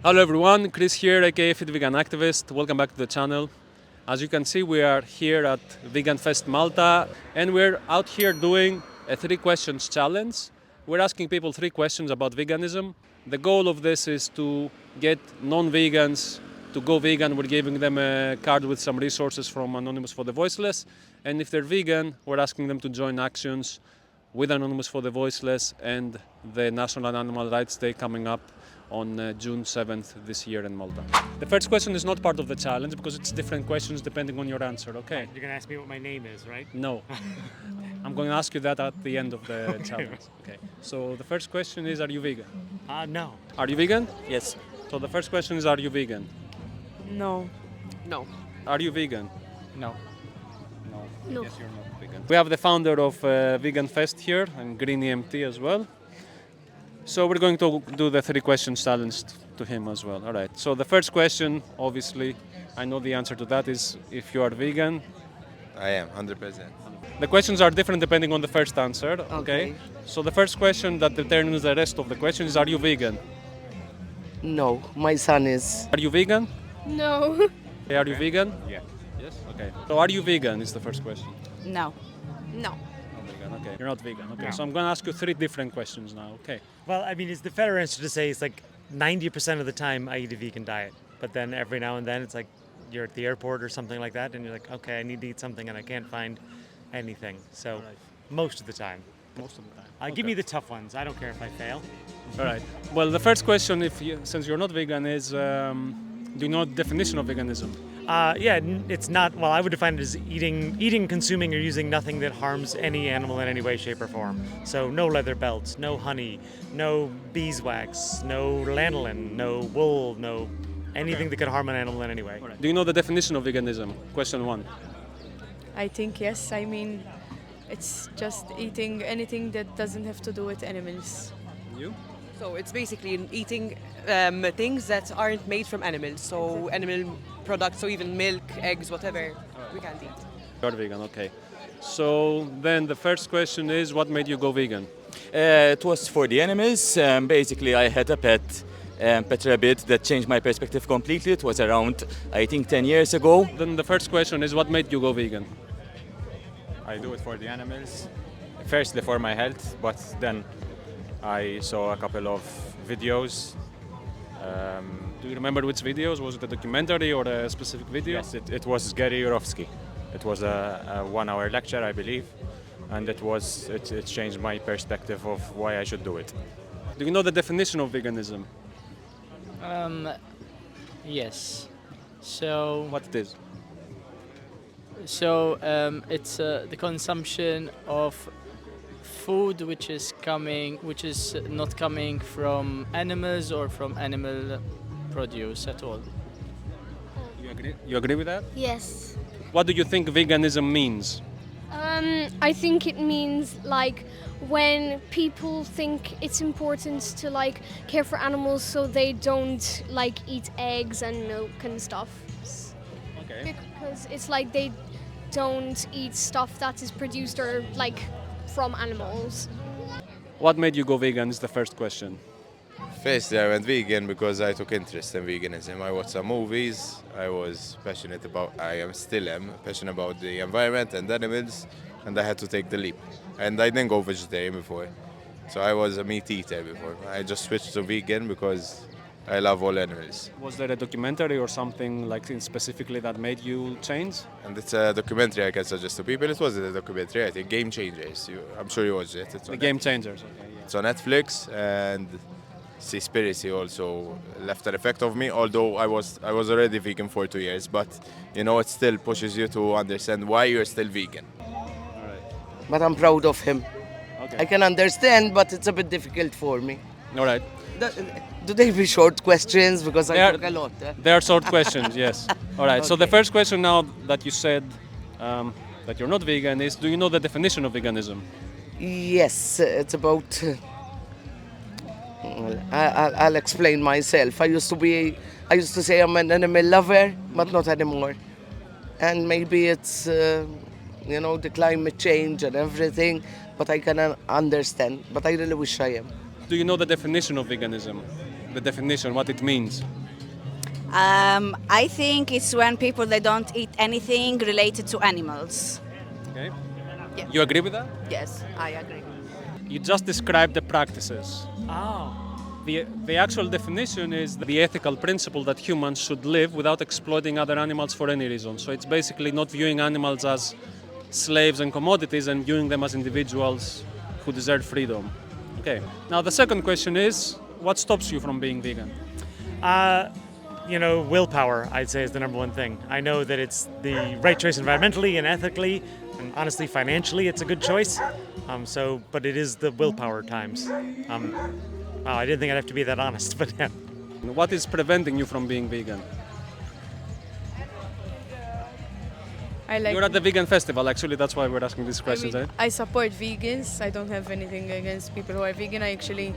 Hello everyone, Chris here, aka Fit Vegan Activist. Welcome back to the channel. As you can see, we are here at Vegan Fest Malta and we're out here doing a 3 questions challenge. We're asking people 3 questions about veganism. The goal of this is to get non-vegans to go vegan. We're giving them a card with some resources from Anonymous for the Voiceless. And if they're vegan, we're asking them to join actions with Anonymous for the Voiceless and the National Animal Rights Day coming up on June 7th this year in Malta. The first question is not part of the challenge because it's different questions depending on your answer, okay? You're gonna ask me what my name is, right? No. I'm going to ask you that at the end of the challenge. Okay. So the first question is, are you vegan? No. Are you vegan? Yes. So the first question is, are you vegan? No. No. Are you vegan? No. No. No. Yes, you're not vegan. We have the founder of Vegan Fest here and Green EMT as well. So we're going to do the 3 questions challenge to him as well. All right. So the first question, obviously, I know the answer to that is if you are vegan. I am, 100%. The questions are different depending on the first answer. Okay. So the first question that determines the rest of the question is, are you vegan? No, my son is. Are you vegan? No. Okay, are you vegan? Yeah. Yes. Okay. So are you vegan is the first question. No. No. Not vegan. Okay. You're not vegan. Okay. No. So I'm going to ask you 3 different questions now. Okay. Well, I mean, it's the fair answer to say it's like 90% of the time I eat a vegan diet, but then every now and then it's like you're at the airport or something like that, and you're like, okay, I need to eat something, and I can't find anything. So most of the time. Most of the time. Give me the tough ones. I don't care if I fail. All right. Well, the first question, since you're not vegan, is do you know the definition of veganism? It's not. Well, I would define it as eating, consuming, or using nothing that harms any animal in any way, shape, or form. So no leather belts, no honey, no beeswax, no lanolin, no wool, no anything that could harm an animal in any way. All right. Do you know the definition of veganism? Question 1. I think yes. I mean, it's just eating anything that doesn't have to do with animals. You? So it's basically eating things that aren't made from animals. So animal products, so even milk, eggs, whatever, we can't eat. You're vegan. Okay. So then the first question is, what made you go vegan? It was for the animals. Basically, I had a pet rabbit that changed my perspective completely. It was around, I think, 10 years ago. Then the first question is, what made you go vegan? I do it for the animals, firstly for my health, but then I saw a couple of videos. Do you remember which videos? Was it a documentary or a specific video? Yes, it was Gary Yourofsky. It was a 1-hour lecture, I believe, and it changed my perspective of why I should do it. Do you know the definition of veganism? Yes. So What it is? it's the consumption of food which is not coming from animals or from animal produce at all. You agree? You agree with that? Yes. What do you think veganism means? I think it means like when people think it's important to like care for animals so they don't like eat eggs and milk and stuff. Okay. Because it's like they don't eat stuff that is produced or like from animals. What made you go vegan is the first question. Firstly, I went vegan because I took interest in veganism. I watched some movies. I still am passionate about the environment and animals, and I had to take the leap. And I didn't go vegetarian before. So I was a meat eater before. I just switched to vegan because I love all animals. Was there a documentary or something like specifically that made you change? And it's a documentary I can suggest to people. It wasn't a documentary, I think, Game Changers. I'm sure you watched it. It's The on Game Netflix. Changers. Okay. Yeah. It's on Netflix, and Seaspiracy also left an effect of me, although I was already vegan for 2 years, but it still pushes you to understand why you're still vegan. But I'm proud of him. Okay. I can understand, but it's a bit difficult for me. All right. Do they be short questions? Because I They are- talk a lot. They are short questions, yes. All right. So the Okay. first question now that you said that you're not vegan is, do you know the definition of veganism? Yes, it's about. I'll explain myself. I used to say I'm an animal lover, but not anymore. And maybe it's, the climate change and everything, but I can understand. But I really wish I am. Do you know the definition of veganism? the definition, what it means? I think it's when people they don't eat anything related to animals. Okay. Yeah. You agree with that? Yes, I agree. You just described the practices. Oh. The actual definition is the ethical principle that humans should live without exploiting other animals for any reason. So it's basically not viewing animals as slaves and commodities and viewing them as individuals who deserve freedom. Okay. Now the second question is, what stops you from being vegan? Willpower, I'd say, is the number one thing. I know that it's the right choice environmentally and ethically, and honestly, financially, it's a good choice. But it is the willpower times. Wow, I didn't think I'd have to be that honest, but yeah. What is preventing you from being vegan? You're at the Vegan Festival, actually, that's why we're asking these questions, right? I support vegans. I don't have anything against people who are vegan. I actually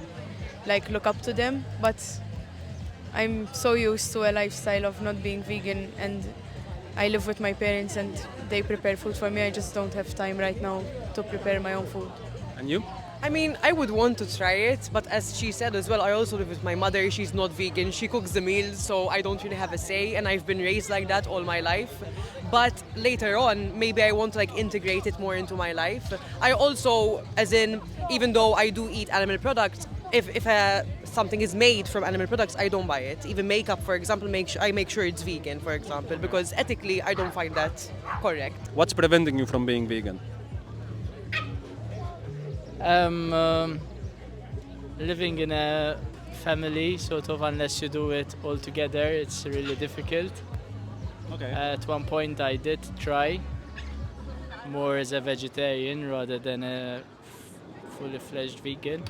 look up to them, but I'm so used to a lifestyle of not being vegan, and I live with my parents and they prepare food for me. I just don't have time right now to prepare my own food. And you? I mean, I would want to try it, but as she said as well, I also live with my mother. She's not vegan. She cooks the meals, so I don't really have a say, and I've been raised like that all my life. But later on, maybe I want to integrate it more into my life. I also, even though I do eat animal products, if something is made from animal products, I don't buy it. Even makeup, for example, I make sure it's vegan, for example, because ethically, I don't find that correct. What's preventing you from being vegan? Living in a family, sort of, unless you do it all together, it's really difficult. Okay. At one point I did try more as a vegetarian rather than a fully fledged vegan,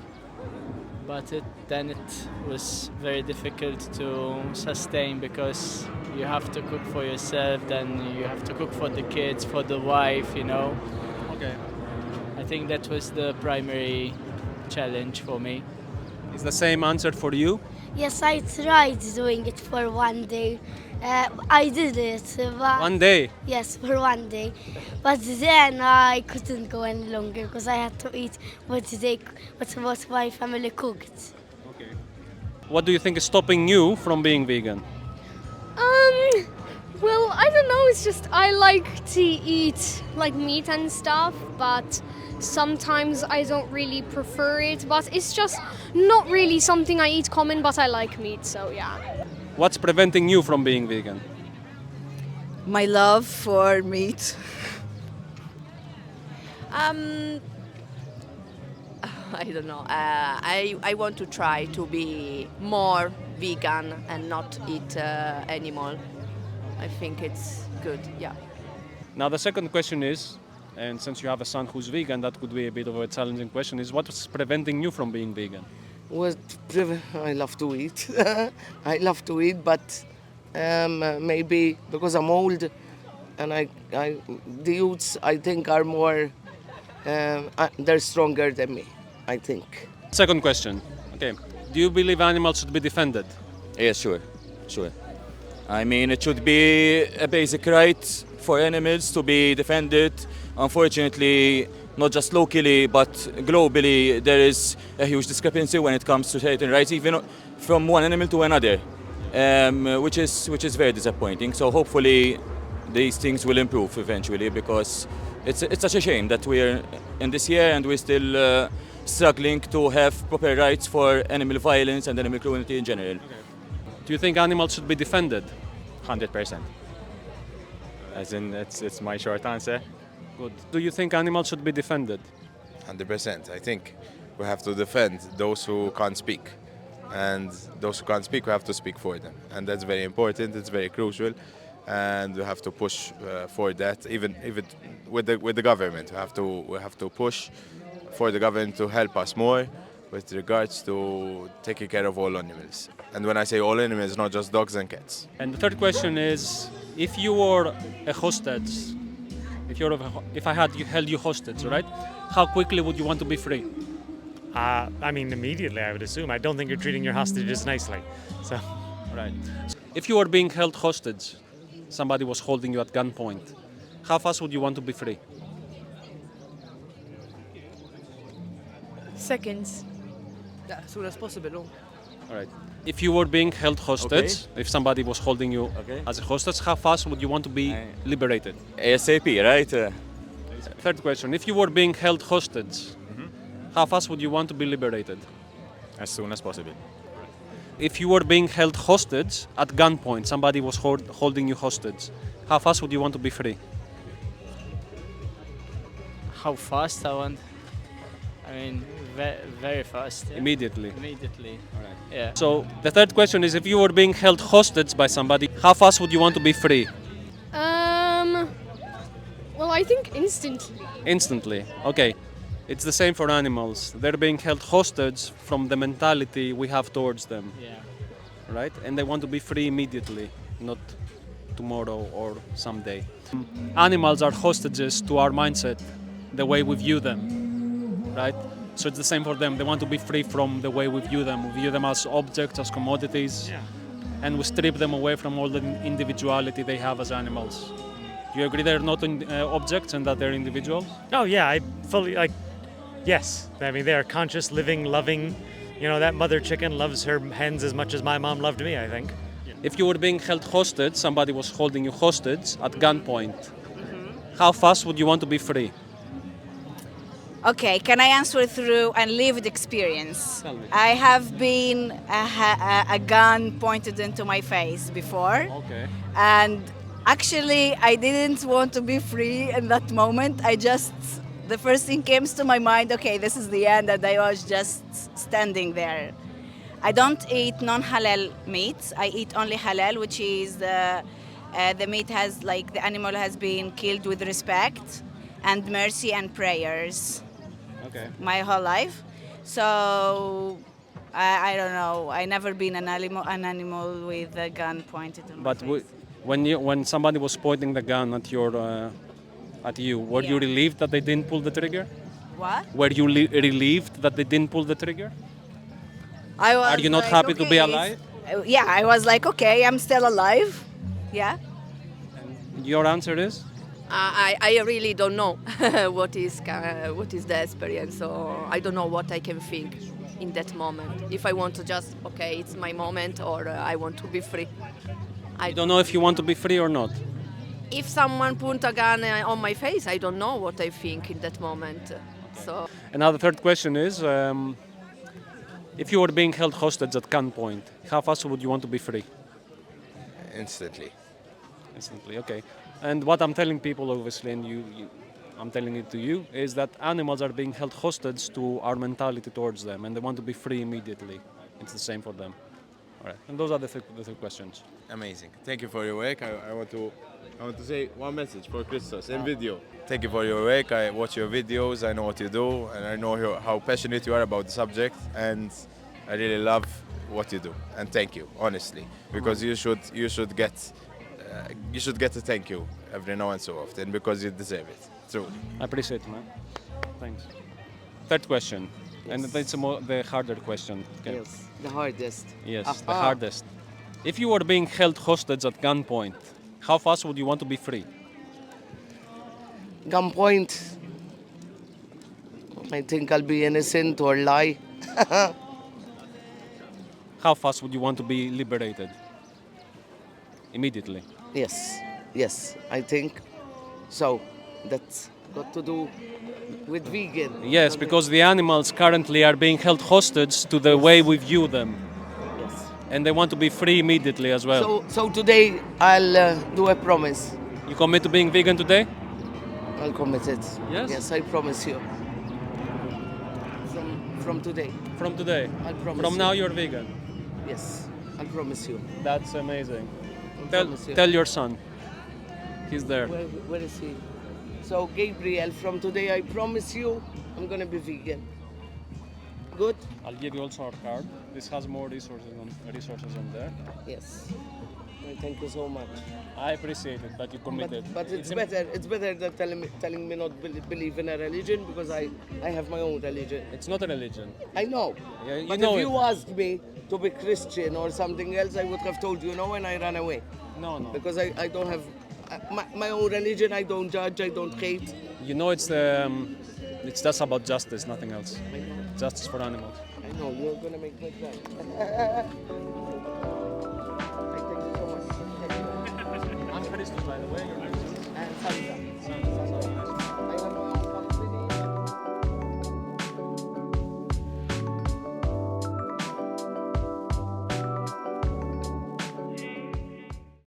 but then it was very difficult to sustain because you have to cook for yourself, then you have to cook for the kids, for the wife, Okay. I think that was the primary challenge for me. Is the same answer for you? Yes, I tried doing it for one day. I did it. But 1 day? Yes, for 1 day. But then I couldn't go any longer because I had to eat what my family cooked. Okay. What do you think is stopping you from being vegan? Well, I don't know, it's just I like to eat meat and stuff, but sometimes I don't really prefer it, but it's just not really something I eat common, but I like meat, so yeah. What's preventing you from being vegan? My love for meat. I don't know. I want to try to be more vegan and not eat animal. I think it's good, yeah. Now the second question is, and since you have a son who's vegan, that could be a bit of a challenging question, is what's preventing you from being vegan? I love to eat. I love to eat, but maybe because I'm old and the youths, I think, are more, they're stronger than me, I think. Second question. Okay. Do you believe animals should be defended? Yes, sure. I mean, it should be a basic right for animals to be defended. Unfortunately, not just locally, but globally, there is a huge discrepancy when it comes to certain rights, even from one animal to another, which is very disappointing. So hopefully, these things will improve eventually, because it's such a shame that we're in this year and we're still struggling to have proper rights for animal violence and animal cruelty in general. Okay. Do you think animals should be defended? 100%. As in, it's my short answer. Good. Do you think animals should be defended? 100%. I think we have to defend those who can't speak. And those who can't speak, we have to speak for them. And that's very important, it's very crucial. And we have to push for that, even with the government. We have to push for the government to help us more with regards to taking care of all animals. And when I say all animals, not just dogs and cats. And the third question is, if you were a hostage, if I had held you hostage, right? How quickly would you want to be free? I mean, immediately, I would assume. I don't think you're treating your hostages nicely. So, right. If you were being held hostage, somebody was holding you at gunpoint, how fast would you want to be free? Seconds. As soon as possible. All right. If you were being held hostage, if somebody was holding you Okay. as a hostage, how fast would you want to be liberated? ASAP, right? Third question, if you were being held hostage, how fast would you want to be liberated? As soon as possible. If you were being held hostage at gunpoint, somebody was holding you hostage, how fast would you want to be free? How fast I want? I mean, very fast. Yeah? Immediately. Immediately. Yeah. So the third question is, if you were being held hostage by somebody, how fast would you want to be free? Well, I think instantly. Instantly. Okay. It's the same for animals. They're being held hostage from the mentality we have towards them, Yeah. right? And they want to be free immediately, not tomorrow or someday. Animals are hostages to our mindset, the way we view them, right? So it's the same for them. They want to be free from the way we view them. We view them as objects, as commodities, and we strip them away from all the individuality they have as animals. Do you agree they're not objects and that they're individuals? Oh yeah, I fully yes. I mean, they are conscious, living, loving. You know, that mother chicken loves her hens as much as my mom loved me, I think. If you were being held hostage, somebody was holding you hostage at gunpoint, how fast would you want to be free? Okay, can I answer through a lived experience? Tell me. I have been a gun pointed into my face before. Okay. And actually, I didn't want to be free in that moment. The first thing came to my mind, okay, this is the end, and I was just standing there. I don't eat non-halal meat. I eat only halal, which is the meat the animal has been killed with respect and mercy and prayers. Okay. My whole life. So I don't know. I never been an animal with a gun pointed at my But face. when somebody was pointing the gun at you, were you relieved that they didn't pull the trigger? What? Were you relieved that they didn't pull the trigger? I was Are you not like, happy to okay, be alive? Yeah, I was like, okay, I'm still alive. Yeah. Your answer is? I really don't know what is the experience, so I don't know what I can think in that moment. If I want to just, okay, it's my moment, or I want to be free. I don't know if you want to be free or not. If someone put a gun on my face, I don't know what I think in that moment. So. Another third question is, if you were being held hostage at gunpoint, how fast would you want to be free? Instantly. Instantly, okay. And what I'm telling people, obviously, and I'm telling it to you, is that animals are being held hostage to our mentality towards them, and they want to be free immediately. It's the same for them. All right. And those are the three questions. Amazing. Thank you for your work. I want to say one message for Christos in video. Thank you for your work. I watch your videos. I know what you do, and I know how passionate you are about the subject. And I really love what you do. And thank you, honestly, because you should get a thank you every now and so often because you deserve it. Truly. I appreciate it, man. Thanks. Third question, and it's the harder question. Okay. Yes, the hardest. Yes, the hardest. If you were being held hostage at gunpoint, how fast would you want to be free? Gunpoint. I think I'll be innocent or lie. How fast would you want to be liberated? Immediately. Yes, I think so. That's got to do with vegan. Yes, because the animals currently are being held hostage to the way we view them. Yes. And they want to be free immediately as well. So today I'll do a promise. You commit to being vegan today? I'll commit it. Yes? Yes, I promise you. From today. From today? I'll promise From you. now you're vegan? Yes, I promise you. That's amazing. Promise you. Tell your son. He's there. Where is he? So Gabriel, from today I promise you I'm gonna be vegan. Good? I'll give you also our card. This has more resources on there. Yes. Thank you so much. I appreciate it that you committed. But it's better than telling me not believe in a religion because I have my own religion. It's not a religion. I know. Yeah, you but know if it. you asked me to be Christian or something else, I would have told you no, and I ran away. No. Because I don't have my own religion. I don't judge. I don't hate. You know, it's just about justice, nothing else. Justice for animals. I know, you're gonna make me cry. I thank you so much. I'm Christmas, by the way. And Santa.